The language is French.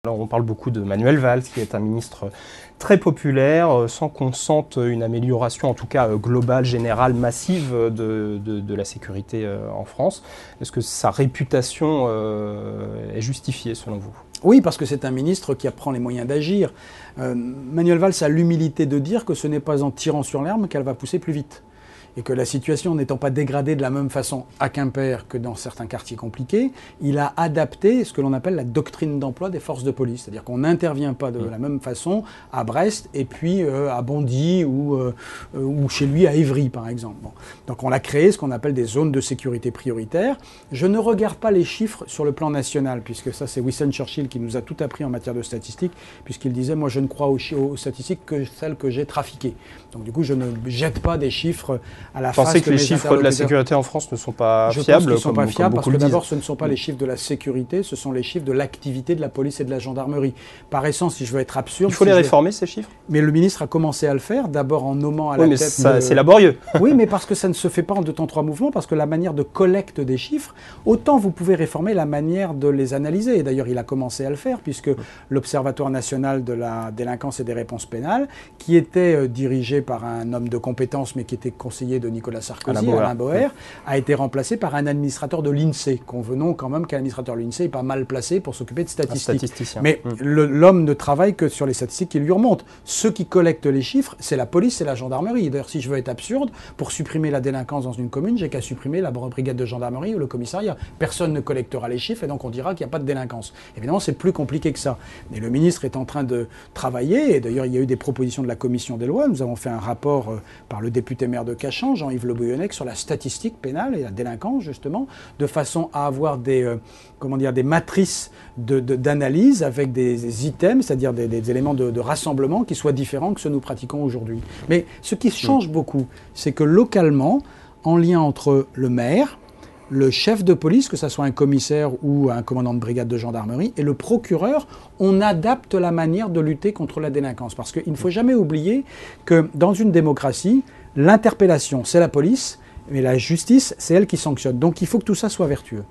Alors on parle beaucoup de Manuel Valls, qui est un ministre très populaire, sans qu'on sente une amélioration, en tout cas globale, générale, massive de la sécurité en France. Est-ce que sa réputation est justifiée selon vous ? Oui, parce que c'est un ministre qui apprend les moyens d'agir. Manuel Valls a l'humilité de dire que ce n'est pas en tirant sur l'herbe qu'elle va pousser plus vite. Et que la situation n'étant pas dégradée de la même façon à Quimper que dans certains quartiers compliqués, il a adapté ce que l'on appelle la doctrine d'emploi des forces de police. C'est-à-dire qu'on n'intervient pas de la même façon à Brest et puis à Bondy ou chez lui à Évry, par exemple. Bon. Donc on a créé ce qu'on appelle des zones de sécurité prioritaires. Je ne regarde pas les chiffres sur le plan national, puisque ça c'est Winston Churchill qui nous a tout appris en matière de statistiques, puisqu'il disait « moi je ne crois aux statistiques que celles que j'ai trafiquées ». Donc du coup je ne jette pas des chiffres à la face. Vous pensez que les chiffres de la sécurité en France ne sont pas fiables? Je pense qu'ils ne sont pas fiables parce que d'abord, ce ne sont pas les chiffres de la sécurité, ce sont les chiffres de l'activité de la police et de la gendarmerie. Par essence, si je veux être absurde... Il faut les réformer, ces chiffres? Mais le ministre a commencé à le faire, d'abord en nommant à la tête... c'est laborieux. Oui, mais parce que ça ne se fait pas en 2 temps 3 mouvements, parce que la manière de collecte des chiffres, autant vous pouvez réformer la manière de les analyser. Et d'ailleurs, il a commencé à le faire, puisque l'Observatoire national de la délinquance et des réponses pénales, qui était dirigé par un homme de compétence, mais qui était conseiller de Nicolas Sarkozy, Alain Boer, a été remplacé par un administrateur de l'INSEE. Convenons quand même qu'un administrateur de l'INSEE n'est pas mal placé pour s'occuper de statistiques. Mais l'homme ne travaille que sur les statistiques qui lui remontent. Ceux qui collectent les chiffres, c'est la police et la gendarmerie. D'ailleurs, si je veux être absurde, pour supprimer la délinquance dans une commune, j'ai qu'à supprimer la brigade de gendarmerie ou le commissariat. Personne ne collectera les chiffres et donc on dira qu'il n'y a pas de délinquance. Évidemment, c'est plus compliqué que ça. Mais le ministre est en train de travailler, et d'ailleurs, il y a eu des propositions de la commission des lois. Nous avons fait un rapport par le député maire de Cachan, Jean-Yves Le Bouillonnec, sur la statistique pénale et la délinquance, justement, de façon à avoir des matrices d'analyse avec des items, c'est-à-dire des éléments de rassemblement qui soient différents que ceux que nous pratiquons aujourd'hui. Mais ce qui change beaucoup, c'est que localement, en lien entre le maire, le chef de police, que ce soit un commissaire ou un commandant de brigade de gendarmerie, et le procureur, on adapte la manière de lutter contre la délinquance. Parce qu'il ne faut jamais oublier que dans une démocratie, l'interpellation, c'est la police, mais la justice, c'est elle qui sanctionne. Donc il faut que tout ça soit vertueux.